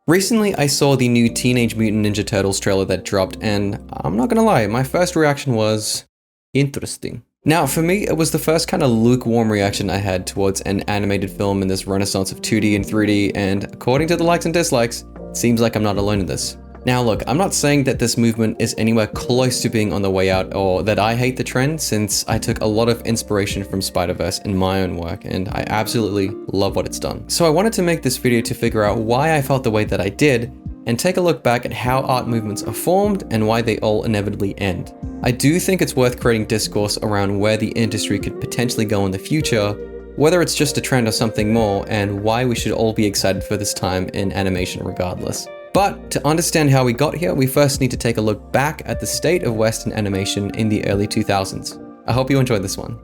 Recently, I saw the new Teenage Mutant Ninja Turtles trailer that dropped, and I'm not gonna lie, my first reaction was interesting. Now, for me, it was the first kind of lukewarm reaction I had towards an animated film in this renaissance of 2D and 3D, and according to the likes and dislikes, it seems like I'm not alone in this. Now look, I'm not saying that this movement is anywhere close to being on the way out or that I hate the trend, since I took a lot of inspiration from Spiderverse in my own work and I absolutely love what it's done. So I wanted to make this video to figure out why I felt the way that I did and take a look back at how art movements are formed and why they all inevitably end. I do think it's worth creating discourse around where the industry could potentially go in the future, whether it's just a trend or something more, and why we should all be excited for this time in animation regardless. But to understand how we got here, we first need to take a look back at the state of Western animation in the early 2000s. I hope you enjoyed this one.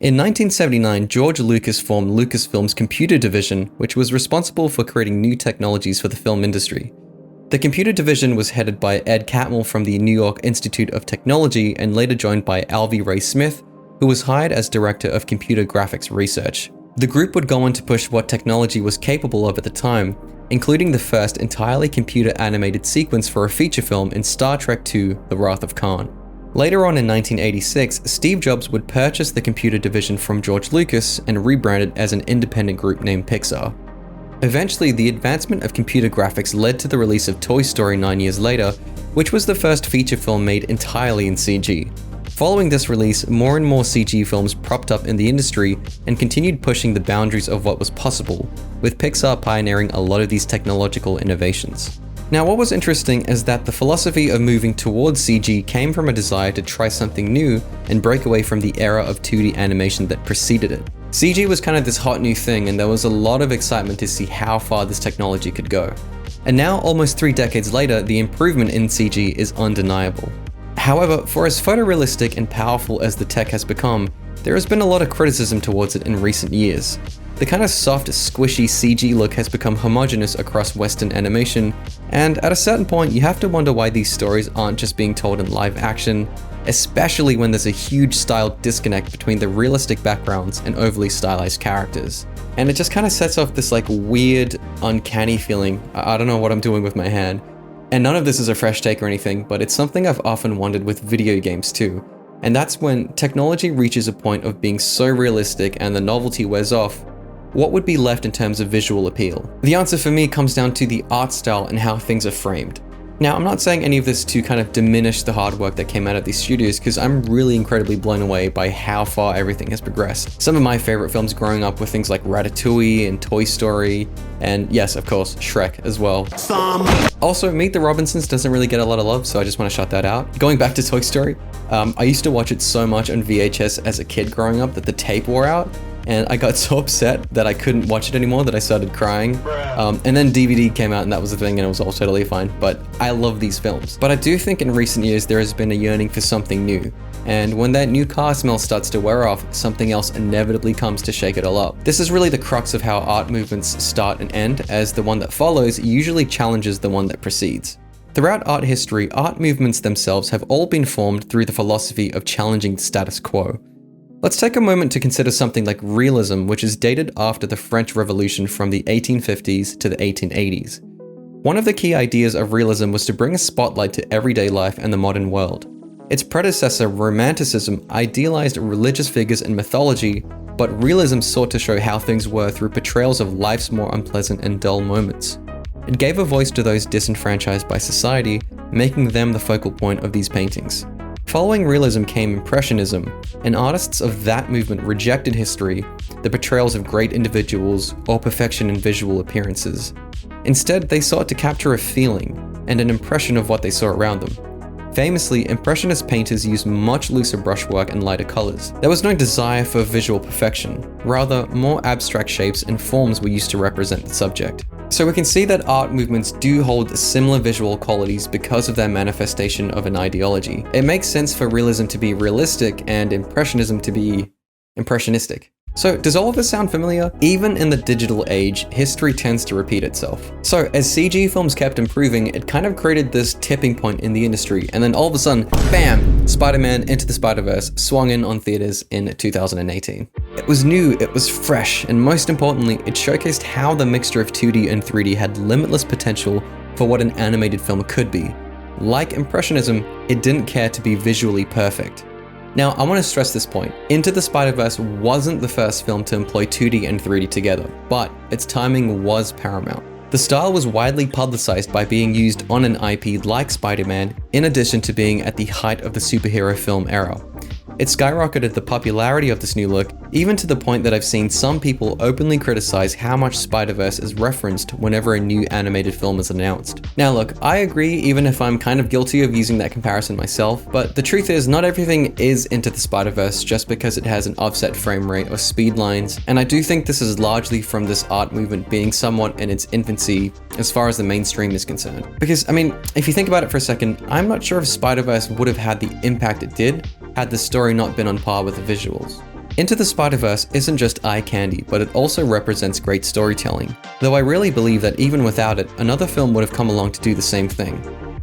In 1979, George Lucas formed Lucasfilm's computer division, which was responsible for creating new technologies for the film industry. The computer division was headed by Ed Catmull from the New York Institute of Technology and later joined by Alvy Ray Smith, who was hired as director of computer graphics research. The group would go on to push what technology was capable of at the time, including the first entirely computer animated sequence for a feature film in Star Trek II: The Wrath of Khan. Later on in 1986, Steve Jobs would purchase the computer division from George Lucas and rebrand it as an independent group named Pixar. Eventually, the advancement of computer graphics led to the release of Toy Story 9 years later, which was the first feature film made entirely in CG. Following this release, more and more CG films propped up in the industry and continued pushing the boundaries of what was possible, with Pixar pioneering a lot of these technological innovations. Now, what was interesting is that the philosophy of moving towards CG came from a desire to try something new and break away from the era of 2D animation that preceded it. CG was kind of this hot new thing, and there was a lot of excitement to see how far this technology could go. And now, almost 3 decades later, the improvement in CG is undeniable. However, for as photorealistic and powerful as the tech has become, there has been a lot of criticism towards it in recent years. The kind of soft, squishy CG look has become homogeneous across Western animation, and at a certain point you have to wonder why these stories aren't just being told in live action, especially when there's a huge style disconnect between the realistic backgrounds and overly stylized characters. And it just kind of sets off this like weird, uncanny feeling. I don't know what I'm doing with my hand. And none of this is a fresh take or anything, but it's something I've often wondered with video games too. And that's when technology reaches a point of being so realistic and the novelty wears off, what would be left in terms of visual appeal? The answer for me comes down to the art style and how things are framed. Now, I'm not saying any of this to kind of diminish the hard work that came out of these studios, because I'm really incredibly blown away by how far everything has progressed. Some of my favorite films growing up were things like Ratatouille and Toy Story, and yes, of course, Shrek as well. Also, Meet the Robinsons doesn't really get a lot of love, so I just want to shout that out. Going back to Toy Story, I used to watch it so much on VHS as a kid growing up that the tape wore out, and I got so upset that I couldn't watch it anymore that I started crying. And then DVD came out and that was the thing, and it was all totally fine. But I love these films. But I do think in recent years there has been a yearning for something new. And when that new car smell starts to wear off, something else inevitably comes to shake it all up. This is really the crux of how art movements start and end, as the one that follows usually challenges the one that precedes. Throughout art history, art movements themselves have all been formed through the philosophy of challenging the status quo. Let's take a moment to consider something like realism, which is dated after the French Revolution from the 1850s to the 1880s. One of the key ideas of realism was to bring a spotlight to everyday life and the modern world. Its predecessor, Romanticism, idealized religious figures and mythology, but realism sought to show how things were through portrayals of life's more unpleasant and dull moments. It gave a voice to those disenfranchised by society, making them the focal point of these paintings. Following realism came Impressionism, and artists of that movement rejected history, the portrayals of great individuals, or perfection in visual appearances. Instead, they sought to capture a feeling and an impression of what they saw around them. Famously, Impressionist painters used much looser brushwork and lighter colors. There was no desire for visual perfection, rather, more abstract shapes and forms were used to represent the subject. So we can see that art movements do hold similar visual qualities because of their manifestation of an ideology. It makes sense for realism to be realistic and Impressionism to be impressionistic. So does all of this sound familiar? Even in the digital age, history tends to repeat itself. So as CG films kept improving, it kind of created this tipping point in the industry, and then all of a sudden, bam, Spider-Man Into the Spider-Verse swung in on theaters in 2018. It was new, it was fresh, and most importantly, it showcased how the mixture of 2D and 3D had limitless potential for what an animated film could be. Like Impressionism, it didn't care to be visually perfect. Now, I want to stress this point. Into the Spider-Verse wasn't the first film to employ 2D and 3D together, but its timing was paramount. The style was widely publicized by being used on an IP like Spider-Man, in addition to being at the height of the superhero film era. It skyrocketed the popularity of this new look, even to the point that I've seen some people openly criticize how much Spider-Verse is referenced whenever a new animated film is announced. Now look, I agree, even if I'm kind of guilty of using that comparison myself, but the truth is not everything is Into the Spider-Verse just because it has an offset frame rate or speed lines, and I do think this is largely from this art movement being somewhat in its infancy as far as the mainstream is concerned. Because, I mean, if you think about it for a second, I'm not sure if Spider-Verse would have had the impact it did had the story not been on par with the visuals. Into the Spider-Verse isn't just eye candy, but it also represents great storytelling, though I really believe that even without it, another film would have come along to do the same thing.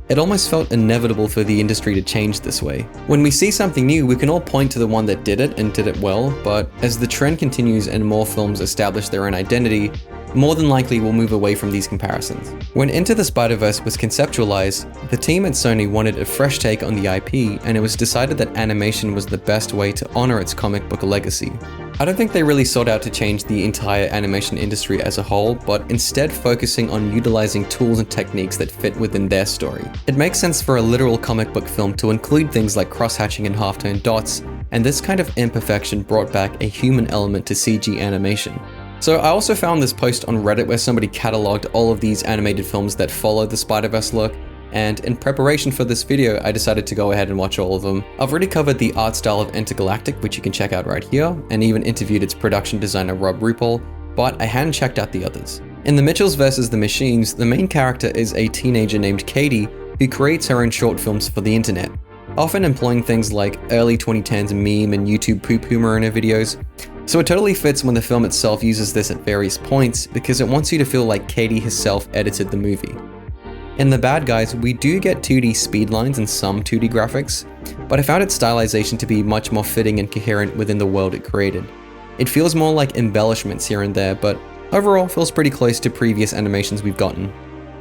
It almost felt inevitable for the industry to change this way. When we see something new, we can all point to the one that did it and did it well, but as the trend continues and more films establish their own identity, more than likely we'll move away from these comparisons. When Into the Spider-Verse was conceptualized, the team at Sony wanted a fresh take on the IP, and it was decided that animation was the best way to honor its comic book legacy. I don't think they really sought out to change the entire animation industry as a whole, but instead focusing on utilizing tools and techniques that fit within their story. It makes sense for a literal comic book film to include things like cross-hatching and halftone dots, and this kind of imperfection brought back a human element to CG animation. So I also found this post on Reddit where somebody cataloged all of these animated films that follow the Spider-Verse look, and in preparation for this video, I decided to go ahead and watch all of them. I've already covered the art style of Intergalactic, which you can check out right here, and even interviewed its production designer Rob Ruppel, but I hadn't checked out the others. In The Mitchells vs. the Machines, the main character is a teenager named Katie who creates her own short films for the internet, often employing things like early 2010s meme and YouTube poop humor in her videos. So it totally fits when the film itself uses this at various points because it wants you to feel like Katie herself edited the movie. In The Bad Guys, we do get 2D speed lines and some 2D graphics, but I found its stylization to be much more fitting and coherent within the world it created. It feels more like embellishments here and there, but overall feels pretty close to previous animations we've gotten.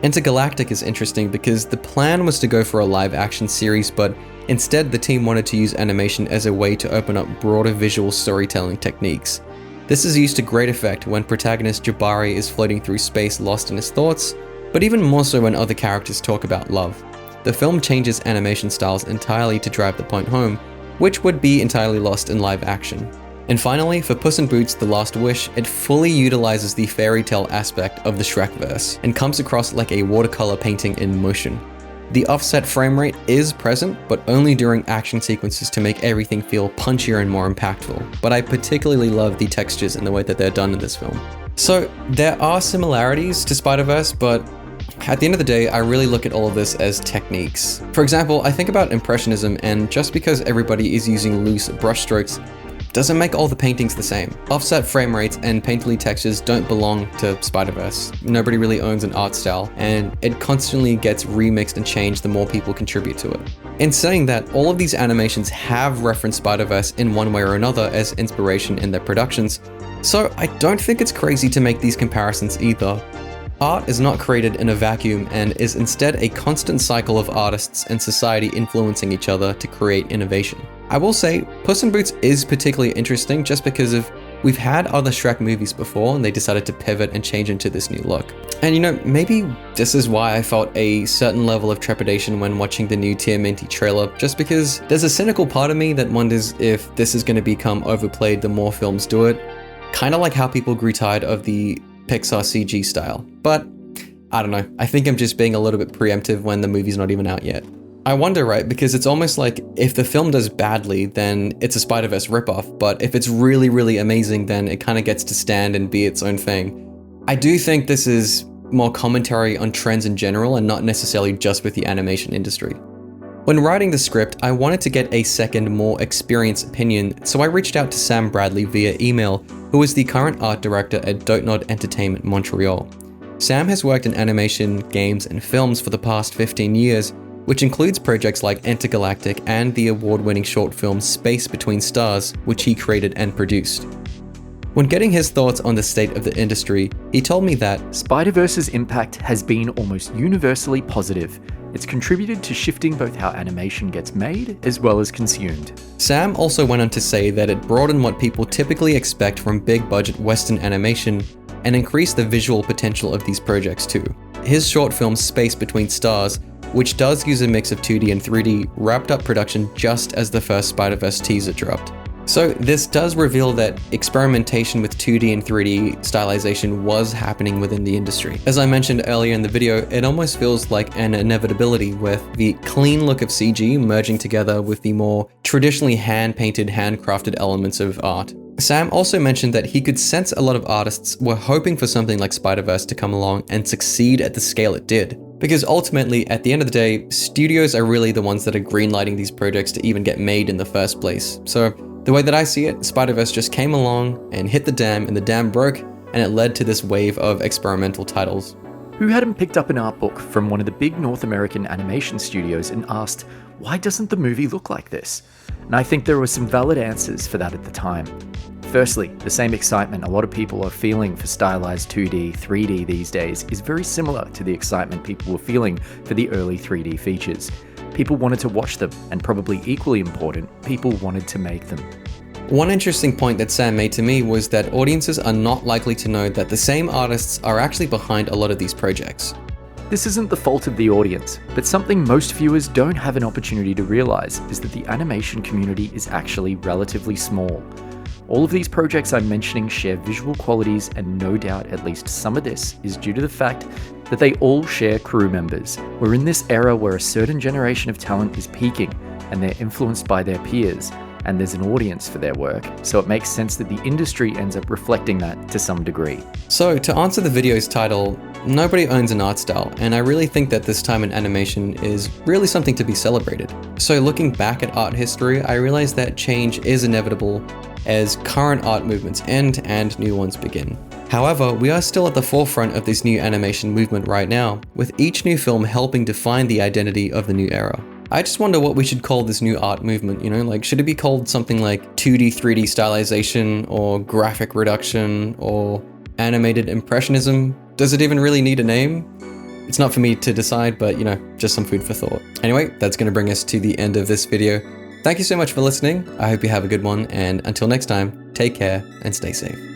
Intergalactic is interesting because the plan was to go for a live action series, but instead the team wanted to use animation as a way to open up broader visual storytelling techniques. This is used to great effect when protagonist Jabari is floating through space lost in his thoughts, but even more so when other characters talk about love. The film changes animation styles entirely to drive the point home, which would be entirely lost in live action. And finally, for Puss in Boots: The Last Wish, it fully utilizes the fairy tale aspect of the Shrekverse and comes across like a watercolor painting in motion. The offset frame rate is present, but only during action sequences to make everything feel punchier and more impactful. But I particularly love the textures and the way that they're done in this film. So there are similarities to Spider-Verse, but at the end of the day, I really look at all of this as techniques. For example, I think about Impressionism, and just because everybody is using loose brushstrokes doesn't make all the paintings the same. Offset frame rates and painterly textures don't belong to Spider-Verse. Nobody really owns an art style, and it constantly gets remixed and changed the more people contribute to it. In saying that, all of these animations have referenced Spider-Verse in one way or another as inspiration in their productions, so I don't think it's crazy to make these comparisons either. Art is not created in a vacuum and is instead a constant cycle of artists and society influencing each other to create innovation. I will say, Puss in Boots is particularly interesting just because we've had other Shrek movies before and they decided to pivot and change into this new look. And you know, maybe this is why I felt a certain level of trepidation when watching the new tmnt trailer, just because there's a cynical part of me that wonders if this is going to become overplayed the more films do it. Kind of like how people grew tired of the Pixar CG style. But I don't know, I think I'm just being a little bit preemptive when the movie's not even out yet. I wonder, right, because it's almost like if the film does badly, then it's a Spider-Verse ripoff, but if it's really, really amazing, then it kind of gets to stand and be its own thing. I do think this is more commentary on trends in general and not necessarily just with the animation industry. When writing the script, I wanted to get a second, more experienced opinion, so I reached out to Sam Bradley via email, who is the current art director at Dontnod Entertainment Montreal. Sam has worked in animation, games, and films for the past 15 years, which includes projects like Intergalactic and the award-winning short film Space Between Stars, which he created and produced. When getting his thoughts on the state of the industry, he told me that Spiderverse's impact has been almost universally positive. It's contributed to shifting both how animation gets made as well as consumed. Sam also went on to say that it broadened what people typically expect from big-budget Western animation and increased the visual potential of these projects too. His short film Space Between Stars, which does use a mix of 2D and 3D, wrapped up production just as the first Spider-Verse teaser dropped. So this does reveal that experimentation with 2D and 3D stylization was happening within the industry. As I mentioned earlier in the video, it almost feels like an inevitability with the clean look of CG merging together with the more traditionally hand-painted, handcrafted elements of art. Sam also mentioned that he could sense a lot of artists were hoping for something like Spider-Verse to come along and succeed at the scale it did. Because ultimately, at the end of the day, studios are really the ones that are greenlighting these projects to even get made in the first place. So the way that I see it, Spider-Verse just came along and hit the dam, and the dam broke, and it led to this wave of experimental titles. Who hadn't picked up an art book from one of the big North American animation studios and asked, why doesn't the movie look like this? And I think there were some valid answers for that at the time. Firstly, the same excitement a lot of people are feeling for stylized 2D, 3D these days is very similar to the excitement people were feeling for the early 3D features. People wanted to watch them, and probably equally important, people wanted to make them. One interesting point that Sam made to me was that audiences are not likely to know that the same artists are actually behind a lot of these projects. This isn't the fault of the audience, but something most viewers don't have an opportunity to realize is that the animation community is actually relatively small. All of these projects I'm mentioning share visual qualities, and no doubt at least some of this is due to the fact that they all share crew members. We're in this era where a certain generation of talent is peaking, and they're influenced by their peers, and there's an audience for their work, so it makes sense that the industry ends up reflecting that to some degree. So to answer the video's title, nobody owns an art style, and I really think that this time in animation is really something to be celebrated. So looking back at art history, I realized that change is inevitable as current art movements end and new ones begin. However, we are still at the forefront of this new animation movement right now, with each new film helping define the identity of the new era. I just wonder what we should call this new art movement, like should it be called something like 2D, 3D stylization, or graphic reduction, or animated impressionism? Does it even really need a name? It's not for me to decide, but just some food for thought. Anyway, that's going to bring us to the end of this video. Thank you so much for listening. I hope you have a good one, and until next time, take care and stay safe.